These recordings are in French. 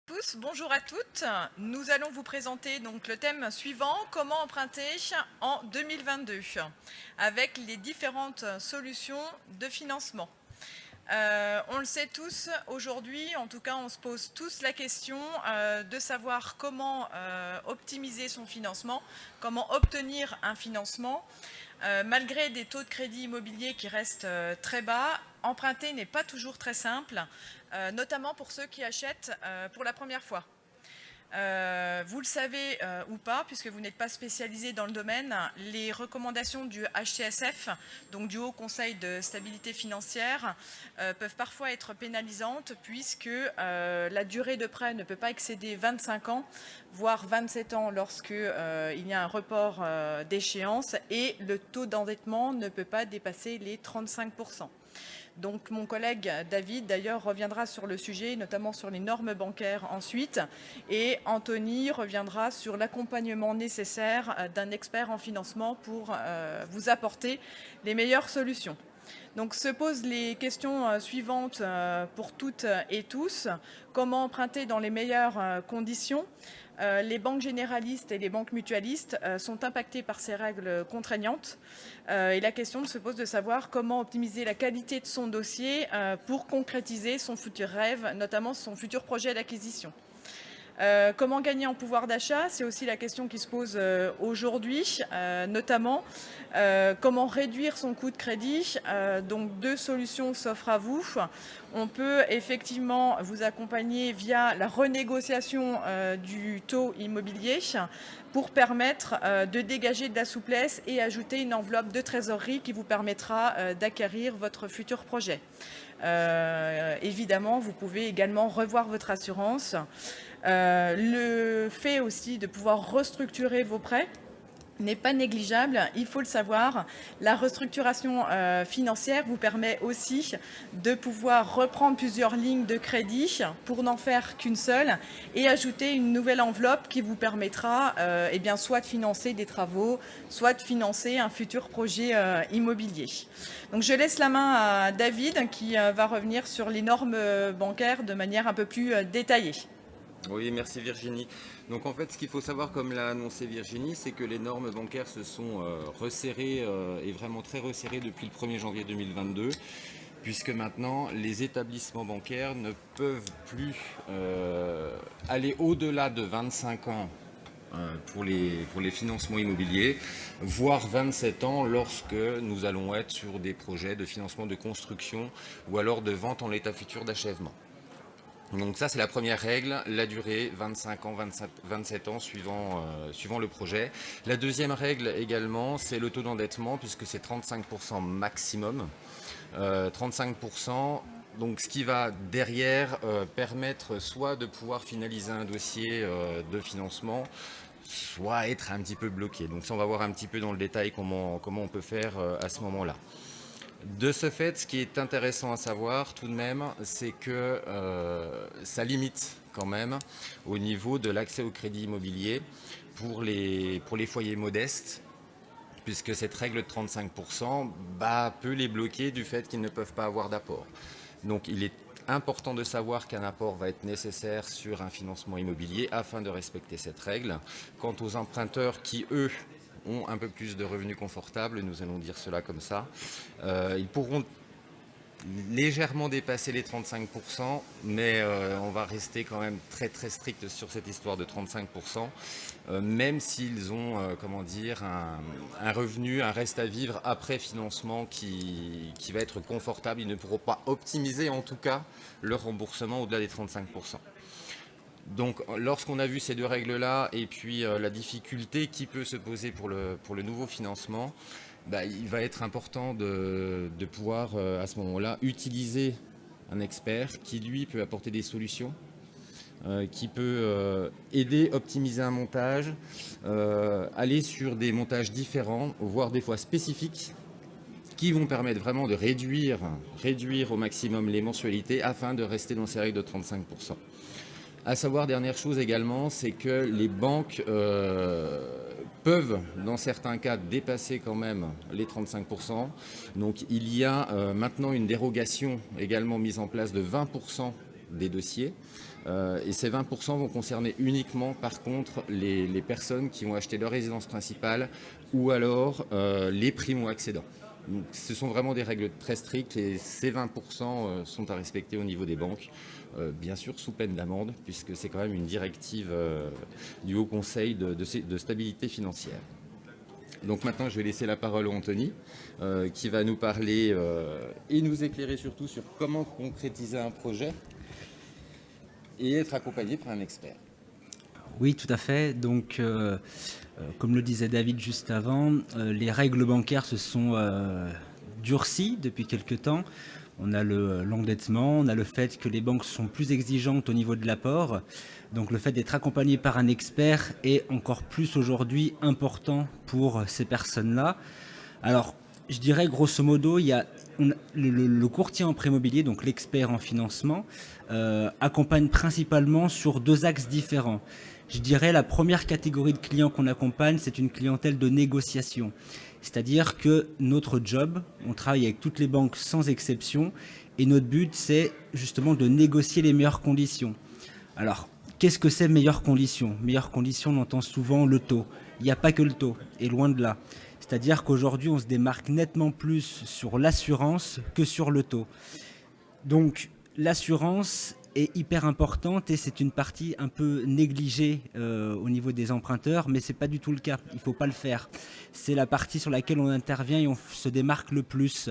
Tous, bonjour à toutes. Nous allons vous présenter donc le thème suivant, comment emprunter en 2022, avec les différentes solutions de financement. On le sait tous aujourd'hui, en tout cas on se pose tous la question de savoir comment optimiser son financement, comment obtenir un financement. Malgré des taux de crédit immobilier qui restent très bas, emprunter n'est pas toujours très simple, notamment pour ceux qui achètent pour la première fois. Vous le savez ou pas, puisque vous n'êtes pas spécialisé dans le domaine, les recommandations du HCSF, donc du Haut Conseil de stabilité financière, peuvent parfois être pénalisantes puisque la durée de prêt ne peut pas excéder 25 ans, voire 27 ans lorsque il y a un report d'échéance, et le taux d'endettement ne peut pas dépasser les 35%. Donc mon collègue David, d'ailleurs, reviendra sur le sujet, notamment sur les normes bancaires ensuite. Et Anthony reviendra sur l'accompagnement nécessaire d'un expert en financement pour vous apporter les meilleures solutions. Donc se posent les questions suivantes pour toutes et tous. Comment emprunter dans les meilleures conditions ? Les banques généralistes et les banques mutualistes sont impactées par ces règles contraignantes. Et la question se pose de savoir comment optimiser la qualité de son dossier pour concrétiser son futur rêve, notamment son futur projet d'acquisition. Comment gagner en pouvoir d'achat? C'est aussi la question qui se pose aujourd'hui, notamment comment réduire son coût de crédit. Donc deux solutions s'offrent à vous. On peut effectivement vous accompagner via la renégociation du taux immobilier pour permettre de dégager de la souplesse et ajouter une enveloppe de trésorerie qui vous permettra d'acquérir votre futur projet. Évidemment, vous pouvez également revoir votre assurance. Le fait aussi de pouvoir restructurer vos prêts n'est pas négligeable, il faut le savoir. La restructuration financière vous permet aussi de pouvoir reprendre plusieurs lignes de crédit pour n'en faire qu'une seule et ajouter une nouvelle enveloppe qui vous permettra soit de financer des travaux, soit de financer un futur projet immobilier. Donc je laisse la main à David qui va revenir sur les normes bancaires de manière un peu plus détaillée. Oui, merci Virginie. Donc en fait, ce qu'il faut savoir, comme l'a annoncé Virginie, c'est que les normes bancaires se sont resserrées et vraiment très resserrées depuis le 1er janvier 2022, puisque maintenant les établissements bancaires ne peuvent plus aller au-delà de 25 ans pour les financements immobiliers, voire 27 ans lorsque nous allons être sur des projets de financement de construction ou alors de vente en l'état futur d'achèvement. Donc ça, c'est la première règle, la durée, 25 ans, 27 ans, suivant le projet. La deuxième règle également, c'est le taux d'endettement, puisque c'est 35% maximum. 35%, donc ce qui va derrière permettre soit de pouvoir finaliser un dossier de financement, soit être un petit peu bloqué. Donc ça, on va voir un petit peu dans le détail comment on peut faire à ce moment-là. De ce fait, ce qui est intéressant à savoir tout de même, c'est que ça limite quand même au niveau de l'accès au crédit immobilier pour les foyers modestes, puisque cette règle de 35% peut les bloquer du fait qu'ils ne peuvent pas avoir d'apport. Donc il est important de savoir qu'un apport va être nécessaire sur un financement immobilier afin de respecter cette règle. Quant aux emprunteurs qui, eux, ont un peu plus de revenus confortables, nous allons dire cela comme ça, ils pourront légèrement dépasser les 35%, mais on va rester quand même très très strict sur cette histoire de 35%, même s'ils ont un revenu, un reste à vivre après financement qui va être confortable. Ils ne pourront pas optimiser en tout cas leur remboursement au-delà des 35%. Donc lorsqu'on a vu ces deux règles-là et puis la difficulté qui peut se poser pour le nouveau financement, il va être important de pouvoir à ce moment-là utiliser un expert qui lui peut apporter des solutions, qui peut aider, optimiser un montage, aller sur des montages différents, voire des fois spécifiques, qui vont permettre vraiment de réduire au maximum les mensualités afin de rester dans ces règles de 35%. À savoir, dernière chose également, c'est que les banques peuvent, dans certains cas, dépasser quand même les 35%. Donc il y a maintenant une dérogation également mise en place de 20% des dossiers. Et ces 20% vont concerner uniquement, par contre, les personnes qui ont acheté leur résidence principale ou alors les primo-accédants. Donc, ce sont vraiment des règles très strictes et ces 20% sont à respecter au niveau des banques, bien sûr sous peine d'amende, puisque c'est quand même une directive du Haut Conseil de stabilité financière. Donc maintenant, je vais laisser la parole à Anthony, qui va nous parler et nous éclairer surtout sur comment concrétiser un projet et être accompagné par un expert. Oui, tout à fait. Donc, comme le disait David juste avant, les règles bancaires se sont durcies depuis quelques temps. On a l'endettement, on a le fait que les banques sont plus exigeantes au niveau de l'apport. Donc le fait d'être accompagné par un expert est encore plus aujourd'hui important pour ces personnes-là. Alors, je dirais grosso modo, il y a le courtier en prêt immobilier, donc l'expert en financement, accompagne principalement sur 2 axes différents. Je dirais la première catégorie de clients qu'on accompagne, c'est une clientèle de négociation. C'est-à-dire que notre job, on travaille avec toutes les banques sans exception, et notre but, c'est justement de négocier les meilleures conditions. Alors, qu'est-ce que c'est meilleures conditions ? Meilleures conditions, on entend souvent le taux. Il n'y a pas que le taux, et loin de là. C'est-à-dire qu'aujourd'hui, on se démarque nettement plus sur l'assurance que sur le taux. Donc, l'assurance est hyper importante et c'est une partie un peu négligée au niveau des emprunteurs, mais ce n'est pas du tout le cas, il ne faut pas le faire. C'est la partie sur laquelle on intervient et on se démarque le plus.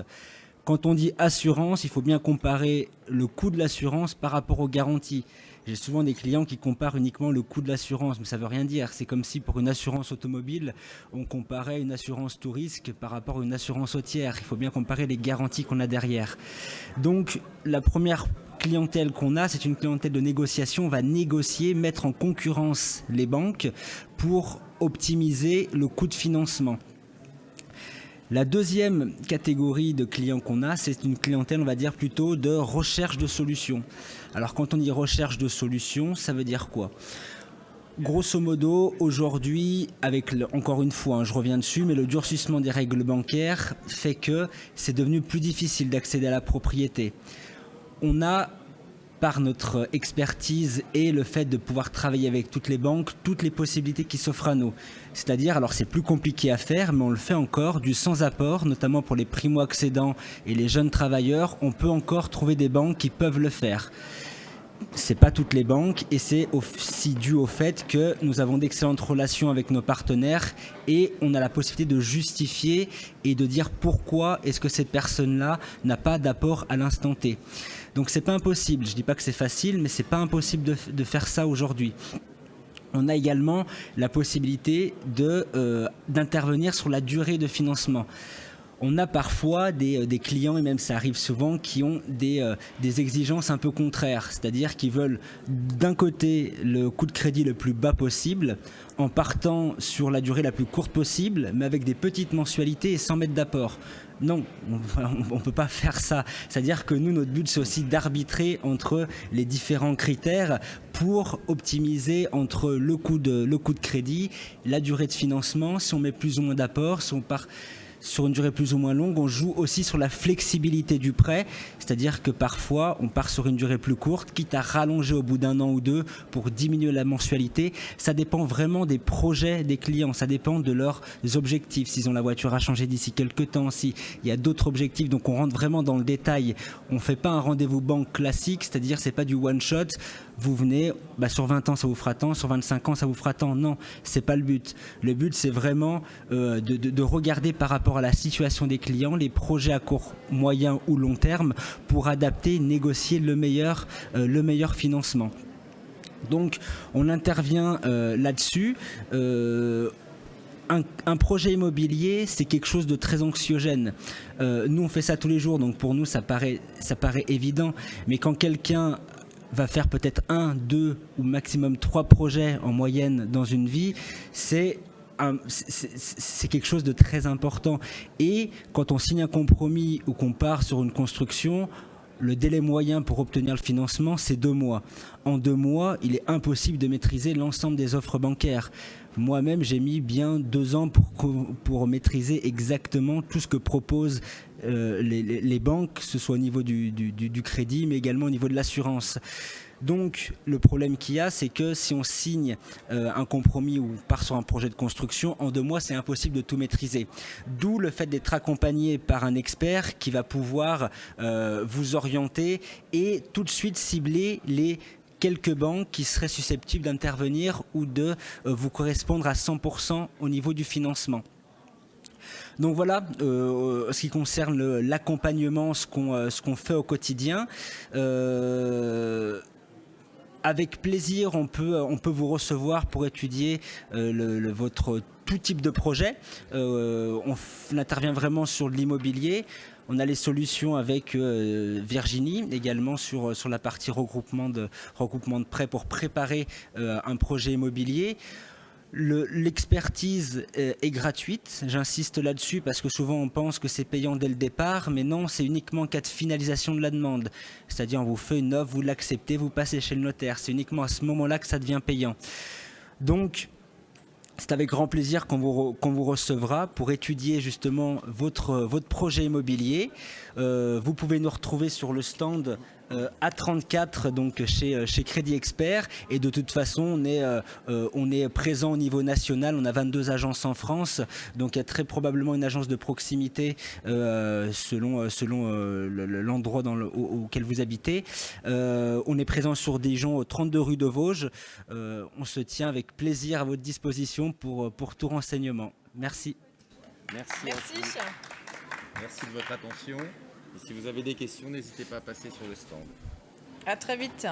Quand on dit assurance, il faut bien comparer le coût de l'assurance par rapport aux garanties. J'ai souvent des clients qui comparent uniquement le coût de l'assurance, mais ça ne veut rien dire. C'est comme si pour une assurance automobile, on comparait une assurance tout risque par rapport à une assurance autière. Il faut bien comparer les garanties qu'on a derrière. Donc la première clientèle qu'on a, c'est une clientèle de négociation. On va négocier, mettre en concurrence les banques pour optimiser le coût de financement. La deuxième catégorie de clients qu'on a, c'est une clientèle, on va dire, plutôt de recherche de solutions. Alors, quand on dit recherche de solutions, ça veut dire quoi ? Grosso modo, aujourd'hui, encore une fois, je reviens dessus, mais le durcissement des règles bancaires fait que c'est devenu plus difficile d'accéder à la propriété. On a, par notre expertise et le fait de pouvoir travailler avec toutes les banques, toutes les possibilités qui s'offrent à nous. C'est-à-dire, alors c'est plus compliqué à faire, mais on le fait encore, du sans-apport, notamment pour les primo-accédants et les jeunes travailleurs, on peut encore trouver des banques qui peuvent le faire. C'est pas toutes les banques et c'est aussi dû au fait que nous avons d'excellentes relations avec nos partenaires et on a la possibilité de justifier et de dire pourquoi est-ce que cette personne-là n'a pas d'apport à l'instant T. Donc c'est pas impossible, je dis pas que c'est facile, mais c'est pas impossible de faire ça aujourd'hui. On a également la possibilité d'intervenir sur la durée de financement. On a parfois des clients, et même ça arrive souvent, qui ont des exigences un peu contraires, c'est-à-dire qu'ils veulent d'un côté le coût de crédit le plus bas possible, en partant sur la durée la plus courte possible, mais avec des petites mensualités et sans mettre d'apport. Non, on ne peut pas faire ça. C'est-à-dire que nous, notre but, c'est aussi d'arbitrer entre les différents critères pour optimiser entre le coût de crédit, la durée de financement, si on met plus ou moins d'apport, si on part sur une durée plus ou moins longue, on joue aussi sur la flexibilité du prêt, c'est-à-dire que parfois on part sur une durée plus courte, quitte à rallonger au bout d'1 an ou 2 pour diminuer la mensualité. Ça dépend vraiment des projets des clients, ça dépend de leurs objectifs, s'ils ont la voiture à changer d'ici quelques temps, s'il y a d'autres objectifs, donc on rentre vraiment dans le détail. On ne fait pas un rendez-vous banque classique, c'est-à-dire c'est pas du one-shot, vous venez, sur 20 ans ça vous fera tant, sur 25 ans ça vous fera tant. Non, c'est pas le but. Le but c'est vraiment de regarder par rapport à la situation des clients, les projets à court, moyen ou long terme pour adapter, négocier le meilleur financement. Donc on intervient là-dessus. Un projet immobilier, c'est quelque chose de très anxiogène. Nous on fait ça tous les jours, donc pour nous ça paraît évident, mais quand quelqu'un va faire peut-être 1, 2 ou maximum 3 projets en moyenne dans une vie, c'est quelque chose de très important. Et quand on signe un compromis ou qu'on part sur une construction, le délai moyen pour obtenir le financement, c'est 2 mois. En 2 mois, il est impossible de maîtriser l'ensemble des offres bancaires. Moi-même, j'ai mis bien 2 ans pour maîtriser exactement tout ce que proposent les banques, que ce soit au niveau du crédit, mais également au niveau de l'assurance. Donc le problème qu'il y a, c'est que si on signe un compromis ou part sur un projet de construction, en 2 mois, c'est impossible de tout maîtriser. D'où le fait d'être accompagné par un expert qui va pouvoir vous orienter et tout de suite cibler les quelques banques qui seraient susceptibles d'intervenir ou de vous correspondre à 100% au niveau du financement. Donc voilà, ce qui concerne l'accompagnement, ce qu'on fait au quotidien. Avec plaisir, on peut vous recevoir pour étudier votre tout type de projet. On intervient vraiment sur l'immobilier. On a les solutions avec Virginie, également sur la partie regroupement de prêts pour préparer un projet immobilier. L'expertise est gratuite, j'insiste là-dessus parce que souvent on pense que c'est payant dès le départ, mais non, c'est uniquement en cas de finalisation de la demande. C'est-à-dire on vous fait une offre, vous l'acceptez, vous passez chez le notaire. C'est uniquement à ce moment-là que ça devient payant. Donc, c'est avec grand plaisir qu'on vous recevra pour étudier justement votre projet immobilier. Vous pouvez nous retrouver sur le stand A34, donc chez Crédit Expert, et de toute façon on est présent au niveau national. On a 22 agences en France, donc il y a très probablement une agence de proximité selon l'endroit auquel vous habitez. On est présent sur Dijon, au 32 rue de Vosges. On se tient avec plaisir à votre disposition pour tout renseignement. Merci. Merci. Merci de votre attention. Et si vous avez des questions, n'hésitez pas à passer sur le stand. À très vite.